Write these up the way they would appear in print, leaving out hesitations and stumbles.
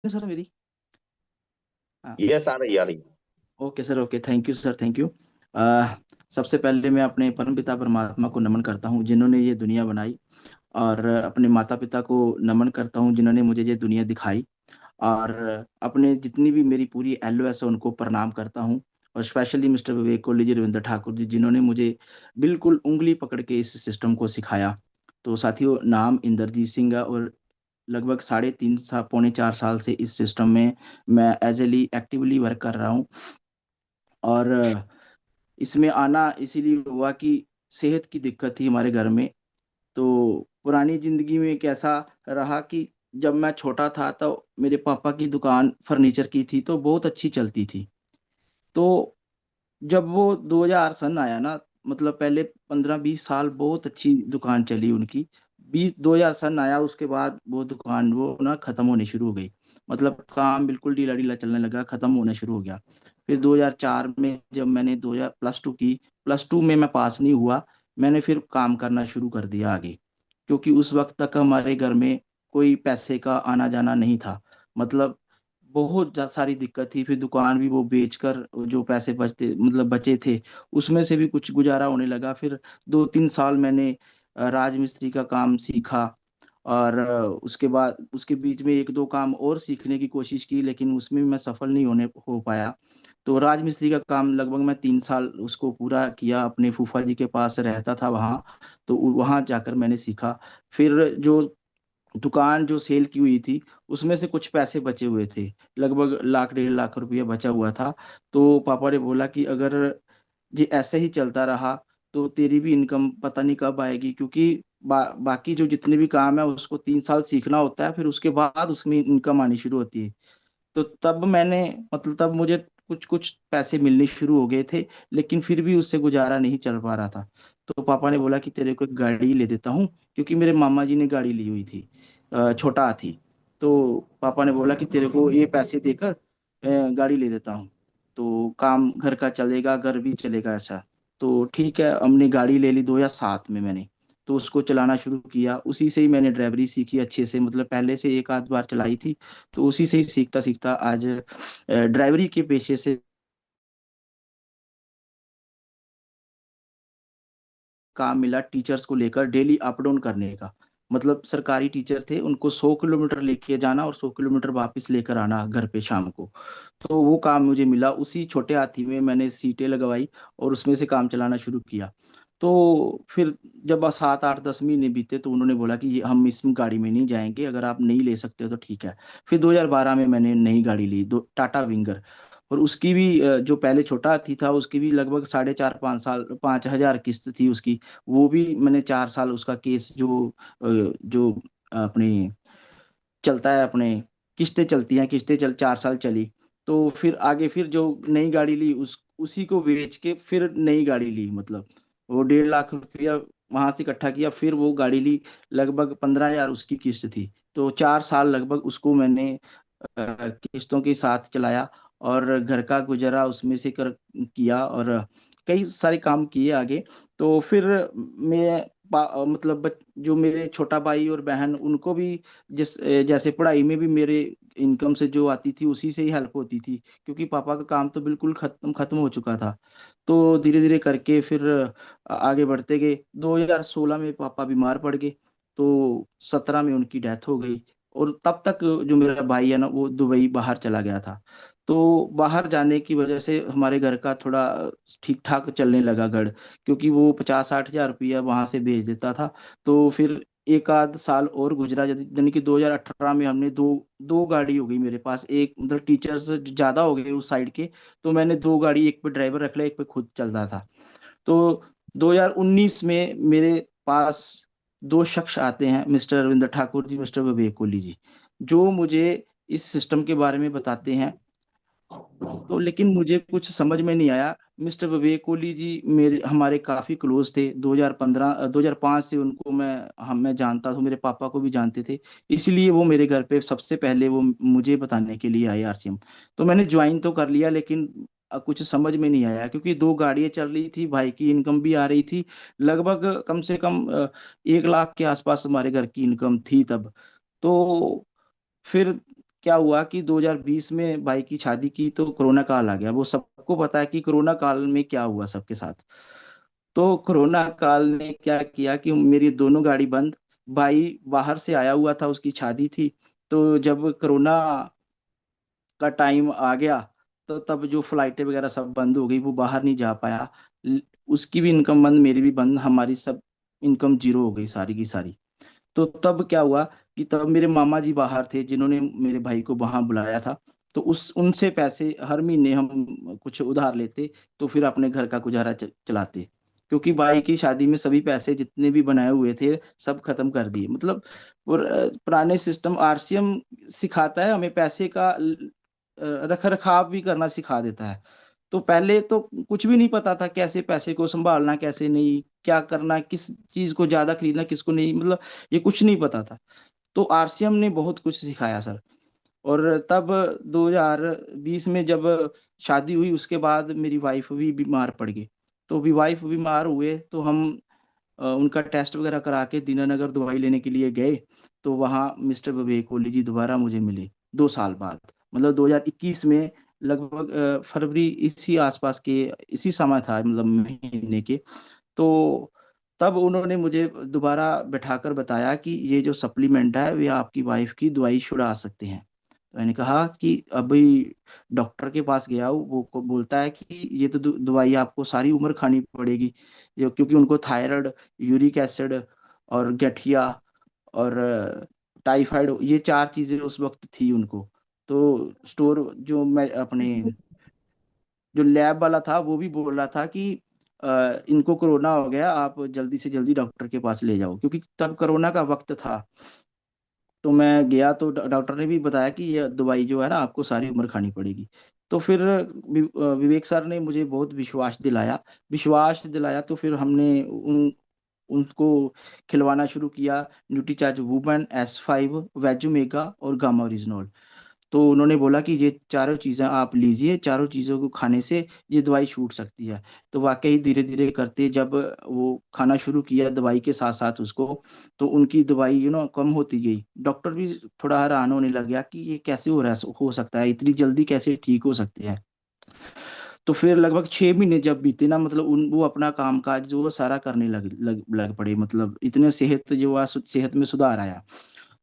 Sir मेरी। हाँ। Yes, आ रही। Okay sir, okay, thank you sir, thank you. सबसे पहले मैं अपने परमपिता परमात्मा को नमन करता हूँ जिन्होंने ये दुनिया बनाई, और अपने माता पिता को नमन करता हूँ जिन्होंने मुझे ये दुनिया दिखाई, और अपने जितनी भी मेरी पूरी एलओएस है उनको प्रणाम करता हूँ। और स्पेशली मिस्टर विवेक कोहली जी, रविंद्र ठाकुर जी, जिन्होंने मुझे बिल्कुल उंगली पकड़ के इस सिस्टम को सिखाया। तो साथियों, नाम इंद्रजीत सिंह है, और लगभग 3.5 साल, पौने 4 साल से इस सिस्टम में मैं एज एक्टिवली वर्क कर रहा हूँ। और इसमें आना इसीलिए हुआ कि सेहत की दिक्कत थी हमारे घर में। तो पुरानी जिंदगी में कैसा रहा कि जब मैं छोटा था तो मेरे पापा की दुकान फर्नीचर की थी, तो बहुत अच्छी चलती थी। तो जब वो 2000 सन आया ना, मतलब पहले 15-20 साल बहुत अच्छी दुकान चली उनकी। 2000 सन आया, उसके बाद वो दुकान वो ना खत्म होनी शुरू हो गई। मतलब काम बिल्कुल ढीला ढीला चलने लगा, खत्म होना शुरू हो गया। फिर 2004 में जब मैंने 2000 +2 की, +2 में मैं पास नहीं हुआ। मैंने फिर काम करना शुरू कर दिया आगे, क्योंकि उस वक्त तक हमारे घर में कोई पैसे का आना जाना नहीं था। मतलब बहुत सारी दिक्कत थी। फिर दुकान भी वो बेचकर जो पैसे बचते, मतलब बचे थे, उसमें से भी कुछ गुजारा होने लगा। फिर 2-3 साल मैंने राजमिस्त्री का काम सीखा। और उसके बाद उसके बीच में एक दो काम और सीखने की कोशिश की, लेकिन उसमें भी मैं सफल नहीं होने हो पाया। तो राजमिस्त्री का काम लगभग मैं 3 साल उसको पूरा किया, अपने फूफा जी के पास रहता था वहाँ। तो वहाँ जाकर मैंने सीखा। फिर जो दुकान जो सेल की हुई थी, उसमें से कुछ पैसे बचे हुए थे, लगभग लाख 1.5 लाख रुपया बचा हुआ था। तो पापा ने बोला कि अगर ये ऐसे ही चलता रहा तो तेरी भी इनकम पता नहीं कब आएगी, क्योंकि बाकी जो जितने भी काम है उसको 3 साल सीखना होता है, फिर उसके बाद उसमें इनकम आनी शुरू होती है। तो तब मैंने, मतलब तब मुझे कुछ कुछ पैसे मिलने शुरू हो गए थे, लेकिन फिर भी उससे गुजारा नहीं चल पा रहा था। तो पापा ने बोला कि तेरे को एक गाड़ी ले देता हूँ, क्योंकि मेरे मामा जी ने गाड़ी ली हुई थी, छोटा हाथी। तो पापा ने बोला कि तेरे को ये पैसे देकर गाड़ी ले देता हूँ, तो काम घर का चलेगा, घर भी चलेगा ऐसा। तो ठीक है, हमने गाड़ी ले ली 2007 में मैंने। तो उसको चलाना शुरू किया, उसी से ही मैंने ड्राइवरी सीखी अच्छे से, मतलब पहले से एक आध बार चलाई थी। तो उसी से ही सीखता सीखता आज ड्राइवरी के पेशे से काम मिला, टीचर्स को लेकर डेली अप डाउन करने का। मतलब सरकारी टीचर थे, उनको 100 किलोमीटर लेके जाना और 100 किलोमीटर वापस लेकर आना घर पे शाम को। तो वो काम मुझे मिला, उसी छोटे हाथी में मैंने सीटें लगवाई और उसमें से काम चलाना शुरू किया। तो फिर जब 7 8 10 महीने बीते तो उन्होंने बोला कि हम इस गाड़ी में नहीं जाएंगे, अगर आप नहीं ले सकते हो तो ठीक है। फिर 2012 में मैंने नई गाड़ी ली, दो टाटा विंगर। और उसकी भी जो पहले छोटा हाथी था उसकी भी लगभग 4.5 5 साल 5,000 किस्त थी उसकी। वो भी मैंने 4 साल उसका केस जो अपनी चलता है अपने, किस्तें चलती हैं, किस्तें 4 साल चली। तो फिर आगे फिर जो नई गाड़ी ली उस उसी को बेच के फिर नई गाड़ी ली, मतलब वो 1.5 लाख रुपया वहां से इकट्ठा किया, फिर वो गाड़ी ली। लगभग 15,000 उसकी किस्त थी। तो 4 साल लगभग उसको मैंने किस्तों के साथ चलाया, और घर का गुजारा उसमें से कर किया, और कई सारे काम किए आगे। तो फिर मैं मतलब जो मेरे छोटा भाई और बहन, उनको भी जैसे पढ़ाई में भी मेरे इनकम से जो आती थी उसी से ही हेल्प होती थी, क्योंकि पापा का काम तो बिल्कुल खत्म खत्म हो चुका था। तो धीरे धीरे करके फिर आगे बढ़ते गए। 2016 में पापा बीमार पड़ गए, तो 17 में उनकी डेथ हो गई। और तब तक जो मेरा भाई है ना, वो दुबई बाहर चला गया था। तो बाहर जाने की वजह से हमारे घर का थोड़ा ठीक ठाक चलने लगा घर, क्योंकि वो 50-60 हजार रुपया वहां से भेज देता था। तो फिर एक आध साल और गुजरा, यानी कि 2018 में हमने दो दो गाड़ी हो गई मेरे पास, एक मतलब टीचर्स ज्यादा हो गए उस साइड के। तो मैंने दो गाड़ी, एक पे ड्राइवर रख लिया, एक पे खुद चलता था। तो 2019 में मेरे पास दो शख्स आते हैं, मिस्टर रविंद्र ठाकुर जी, मिस्टर विवेक कोहली जी, जो मुझे इस सिस्टम के बारे में बताते हैं। तो लेकिन मुझे कुछ समझ में नहीं आया। मिस्टर विवेक कोहली जी मेरे हमारे काफी क्लोज थे, 2015 2005 से उनको मैं जानता था, मेरे पापा को भी जानते थे। इसलिए वो मेरे घर पे सबसे पहले वो मुझे बताने के लिए आए आरसीएम। तो मैंने ज्वाइन तो कर लिया, लेकिन कुछ समझ में नहीं आया, क्योंकि दो गाड़ियां चल रही थी, भाई की इनकम भी आ रही थी। लगभग कम से कम 1 लाख के आसपास हमारे घर की इनकम थी तब। तो फिर क्या हुआ कि 2020 में भाई की शादी की तो कोरोना काल आ गया। वो सबको पता है कि कोरोना काल में क्या हुआ सबके साथ। तो कोरोना काल ने क्या किया कि मेरी दोनों गाड़ी बंद। भाई बाहर से आया हुआ था, उसकी शादी थी। तो जब कोरोना का टाइम आ गया तो तब जो फ्लाइटें वगैरह सब बंद हो गई, वो बाहर नहीं जा पाया। ल- उसकी भी इनकम बंद, मेरी भी बंद, हमारी सब इनकम जीरो हो गई सारी की सारी। तो तब क्या हुआ कि तब मेरे मामा जी बाहर थे जिन्होंने मेरे भाई को वहां बुलाया था। तो उस उनसे पैसे हर महीने हम कुछ उधार लेते, तो फिर अपने घर का गुजारा चलाते। क्योंकि भाई की शादी में सभी पैसे जितने भी बनाए हुए थे सब खत्म कर दिए। मतलब पुराने सिस्टम आरसीएम सिखाता है हमें पैसे का रख रखाव भी करना सिखा देता है। तो पहले तो कुछ भी नहीं पता था कैसे पैसे को संभालना, कैसे नहीं, क्या करना, किस चीज को ज्यादा खरीदना किसको नहीं, मतलब ये कुछ नहीं पता था। तो आरसीएम ने बहुत कुछ सिखाया सर। और तब 2020 में जब शादी हुई उसके बाद मेरी वाइफ भी बीमार पड़ गई। तो भी वाइफ बीमार हुए तो हम उनका टेस्ट वगैरह करा के दीनानगर दवाई लेने के लिए गए। तो वहाँ मिस्टर विवेक कोहली जी दोबारा मुझे मिले 2 साल बाद, मतलब 2021 में, लगभग फरवरी इसी आसपास के, इसी समय था, मतलब महीने के। तो तब उन्होंने मुझे दोबारा बैठाकर बताया कि ये जो सप्लीमेंट है वे आपकी वाइफ की दवाई छुड़ा सकते हैं। तो मैंने कहा कि अभी डॉक्टर के पास गया हूँ, वो को बोलता है कि ये तो दवाई आपको सारी उम्र खानी पड़ेगी। क्योंकि उनको थायराइड, यूरिक एसिड और गठिया और टाइफाइड, ये 4 चीजें उस वक्त थी उनको। तो स्टोर जो मैं अपने जो लैब वाला था वो भी बोल रहा था कि इनको कोरोना हो गया, आप जल्दी से जल्दी डॉक्टर के पास ले जाओ, क्योंकि तब कोरोना का वक्त था। तो मैं गया तो डॉक्टर ने भी बताया कि ये दवाई जो है ना आपको सारी उम्र खानी पड़ेगी। तो फिर विवेक सर ने मुझे बहुत विश्वास दिलाया। तो फिर हमने उनको खिलवाना शुरू किया। न्यूट्रीचार्ज वुमेन, S5, वेजुमेगा और गामा ओरिजिनॉल। तो उन्होंने बोला कि ये चारों चीज़ें आप लीजिए, चारों चीज़ों को खाने से ये दवाई छूट सकती है। तो वाकई धीरे धीरे करते जब वो खाना शुरू किया दवाई के साथ साथ उसको, तो उनकी दवाई कम होती गई। डॉक्टर भी थोड़ा हैरान होने लग गया कि ये कैसे हो सकता है, इतनी जल्दी कैसे ठीक हो सकते हैं। तो फिर लगभग 6 महीने जब बीते ना, मतलब वो अपना काम काज जो वो सारा करने लग पड़े, मतलब इतने सेहत में सुधार आया।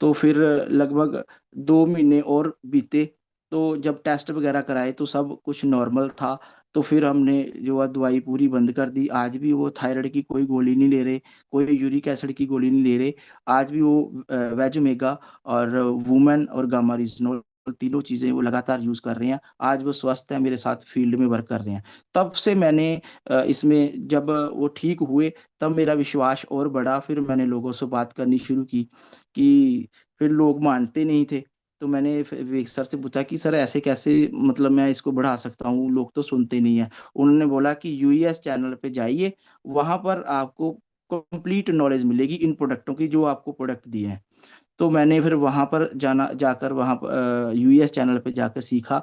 तो फिर लगभग 2 महीने और बीते। तो जब टेस्ट वगैरह कराए तो सब कुछ नॉर्मल था। तो फिर हमने जो है दवाई पूरी बंद कर दी। आज भी वो थायराइड की कोई गोली नहीं ले रहे, कोई यूरिक एसिड की गोली नहीं ले रहे। आज भी वो वेजोमेगा और वुमेन और गामा रीजनोल, तीनों चीजें वो लगातार यूज कर रहे हैं। आज वो स्वस्थ है, मेरे साथ फील्ड में वर्क कर रहे हैं। तब से मैंने इसमें जब वो ठीक हुए तब मेरा विश्वास और बढ़ा। फिर मैंने लोगों से बात करनी शुरू की कि फिर लोग मानते नहीं थे। तो मैंने फिर विवेक सर से पूछा कि सर ऐसे कैसे, मतलब मैं इसको बढ़ा सकता हूँ, लोग तो सुनते नहीं है। उन्होंने बोला कि यूएस चैनल पे जाइए, वहां पर आपको कंप्लीट नॉलेज मिलेगी इन प्रोडक्टों की जो आपको प्रोडक्ट दिए हैं। तो मैंने फिर वहां पर जाकर वहां पर यूएस चैनल पे जाकर सीखा।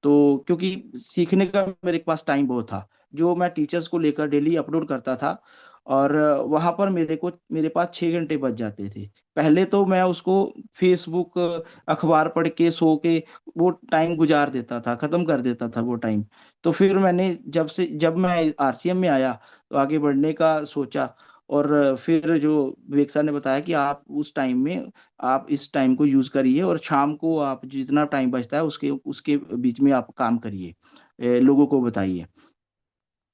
तो क्योंकि सीखने का मेरे पास टाइम बहुत था, जो मैं टीचर्स को लेकर डेली अपलोड करता था, और वहां पर मेरे पास 6 घंटे बच जाते थे। पहले तो मैं उसको फेसबुक, अखबार पढ़ के, सो के वो टाइम गुजार देता था, खत्म कर देता था वो टाइम। तो फिर मैंने जब मैं आरसीएम में आया तो आगे बढ़ने का सोचा। और फिर जो विवेक सर ने बताया कि आप उस टाइम में, आप इस टाइम को यूज करिए और शाम को आप जितना टाइम बचता है उसके उसके बीच में आप काम करिए, लोगों को बताइए।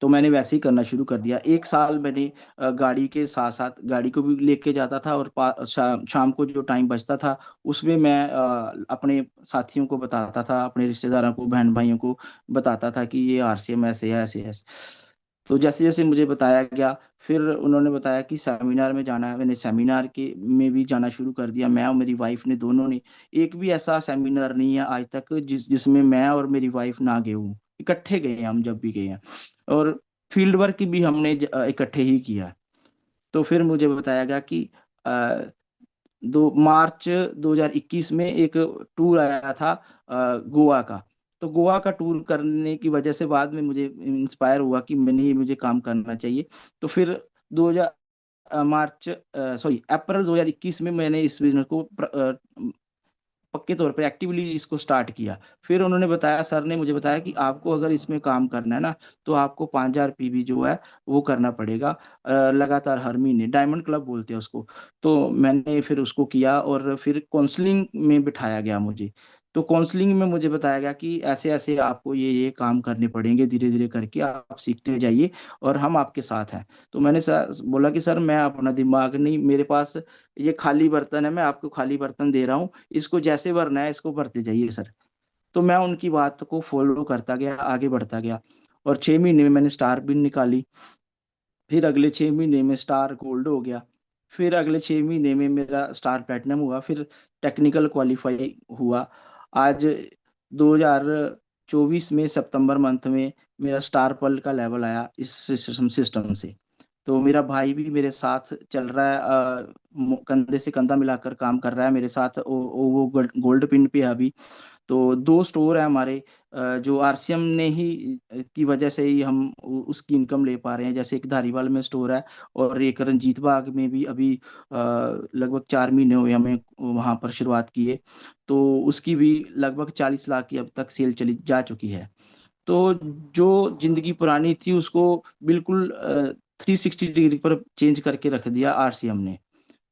तो मैंने वैसे ही करना शुरू कर दिया। 1 साल मैंने गाड़ी के साथ साथ गाड़ी को भी लेके जाता था, और शाम को जो टाइम बचता था उसमें मैं अपने साथियों को बताता था, अपने रिश्तेदारों को, बहन भाइयों को बताता था कि ये आरसीएम ऐसे है, ऐसे है। तो जैसे जैसे मुझे बताया गया, फिर उन्होंने बताया कि सेमिनार में जाना है। मैंने सेमिनार के में भी जाना शुरू कर दिया। मैं और मेरी वाइफ ने दोनों ने, एक भी ऐसा सेमिनार नहीं है आज तक जिसमें मैं और मेरी वाइफ ना गए हूँ। इकट्ठे गए हैं हम जब भी गए हैं। और फील्ड वर्क भी हमने इकट्ठे ही किया। तो फिर मुझे बताया गया कि अ, 2 मार्च 2021 में एक टूर आया था गोवा का। तो गोवा का टूर करने की वजह से बाद में मुझे इंस्पायर हुआ कि मैंने ये मुझे काम करना चाहिए। तो फिर 2000 मार्च सॉरी अप्रैल 2021 में मैंने इस बिजनेस को पक्के तौर पे एक्टिवली इसको स्टार्ट किया। फिर उन्होंने बताया, सर ने मुझे बताया कि आपको अगर इसमें काम करना है ना, तो आपको 5,000 पीवी जो है वो करना पड़ेगा लगातार हर महीने। डायमंड क्लब बोलते हैं उसको। तो मैंने फिर उसको किया और फिर काउंसलिंग में बिठाया गया मुझे। तो काउंसलिंग में मुझे बताया गया कि ऐसे ऐसे आपको ये काम करने पड़ेंगे, धीरे धीरे करके आप सीखते जाइए और हम आपके साथ हैं। तो मैंने सर बोला कि सर मैं अपना दिमाग नहीं, मेरे पास ये खाली बर्तन है, मैं आपको खाली बर्तन दे रहा हूँ, इसको जैसे भरना है इसको भरते जाइए सर। तो मैं उनकी बात को फॉलो करता गया, आगे बढ़ता गया। और 6 महीने में मैंने स्टार पिन निकाली। फिर अगले 6 महीने में स्टार गोल्ड हो गया। फिर अगले 6 महीने में मेरा स्टार प्लेटिनम हुआ। फिर टेक्निकल क्वालिफाई हुआ। आज 2024 में सितंबर मंथ में मेरा स्टार पल का लेवल आया इस सिस्टम से। तो मेरा भाई भी मेरे साथ चल रहा है, कंधे से कंधा मिलाकर काम कर रहा है मेरे साथ। वो गोल्ड पिन पे है अभी। तो 2 स्टोर है हमारे, जो आरसीएम ने ही की वजह से ही हम उसकी इनकम ले पा रहे हैं। जैसे एक धारीवाल में स्टोर है, और एक रंजीत बाग में भी अभी लगभग 4 महीने हुए हमें वहां पर शुरुआत किए। तो उसकी भी लगभग 40 लाख की अब तक सेल चली जा चुकी है। तो जो जिंदगी पुरानी थी उसको बिल्कुल 360 डिग्री पर चेंज करके रख दिया आरसीएम ने।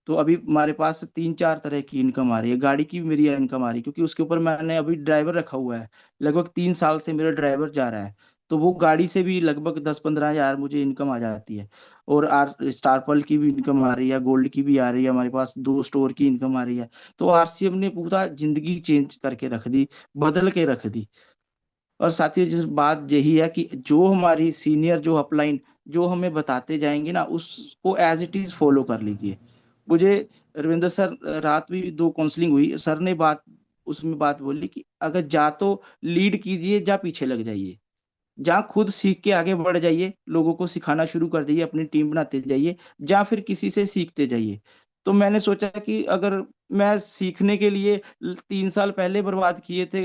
तो अभी हमारे पास 3-4 तरह की इनकम आ रही है। गाड़ी की भी मेरी इनकम आ रही है, क्योंकि उसके ऊपर मैंने अभी ड्राइवर रखा हुआ है। लगभग 3 साल से मेरा ड्राइवर जा रहा है। तो वो गाड़ी से भी लगभग 10-15 हजार मुझे इनकम आ जाती है। और स्टार पल की भी इनकम आ रही है, गोल्ड की भी आ रही है, हमारे पास 2 स्टोर की इनकम आ रही है। तो आरसीएम ने पूरा जिंदगी चेंज करके रख दी, बदल के रख दी। और साथियों, जिस बात यही है कि जो हमारी सीनियर जो अपलाइन जो हमें बताते जाएंगे ना, उसको एज इट इज फॉलो कर लीजिए। मुझे रविंद्र सर, रात भी 2 काउंसलिंग हुई, सर ने बात उसमें बात बोली कि अगर जा तो लीड कीजिए, जा पीछे लग जाइए। जहाँ खुद सीख के आगे बढ़ जाइए, लोगों को सिखाना शुरू कर दीजिए, अपनी टीम बनाते जाइए, या फिर किसी से सीखते जाइए। तो मैंने सोचा कि अगर मैं सीखने के लिए 3 साल पहले बर्बाद किए थे,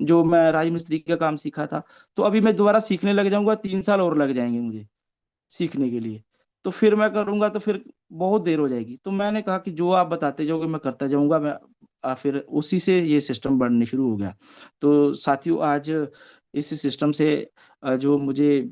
जो मैं राजमिस्त्री का काम सीखा था, तो अभी मैं दोबारा सीखने लग जाऊंगा, 3 साल और लग जाएंगे मुझे सीखने के लिए। तो फिर मैं करूंगा तो फिर बहुत देर हो जाएगी। तो मैंने कहा कि जो आप बताते जाओगे मैं करता जाऊंगा। मैं फिर उसी से ये सिस्टम बढ़ने शुरू हो गया। तो साथियों, आज इस सिस्टम से जो मुझे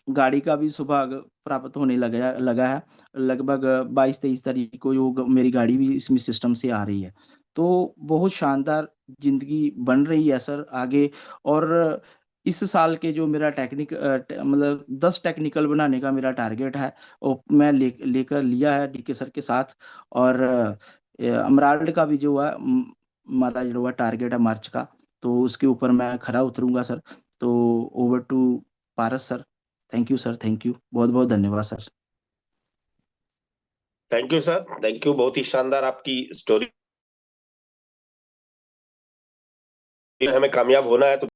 गाड़ी का भी सौभाग्य प्राप्त होने लगा लगा है। लगभग 22-23 तारीख को मेरी गाड़ी भी इसमें सिस्टम से आ रही है। तो बहुत शानदार जिंदगी बन रही है सर आगे। और इस साल के जो मेरा मतलब 10 टेक्निकल बनाने का मेरा टारगेट है, वो मैं लेकर लिया है डीके सर के साथ। और अमराल्ड का भी जो है हमारा जो है टारगेट है मार्च का। तो उसके ऊपर मैं खरा उतरूंगा सर। तो over to Paras sir. Thank you sir, thank you, बहुत बहुत धन्यवाद sir. Thank you sir, thank you. बहुत ही शानदार आपकी स्टोरी। हमें कामयाब होना है तो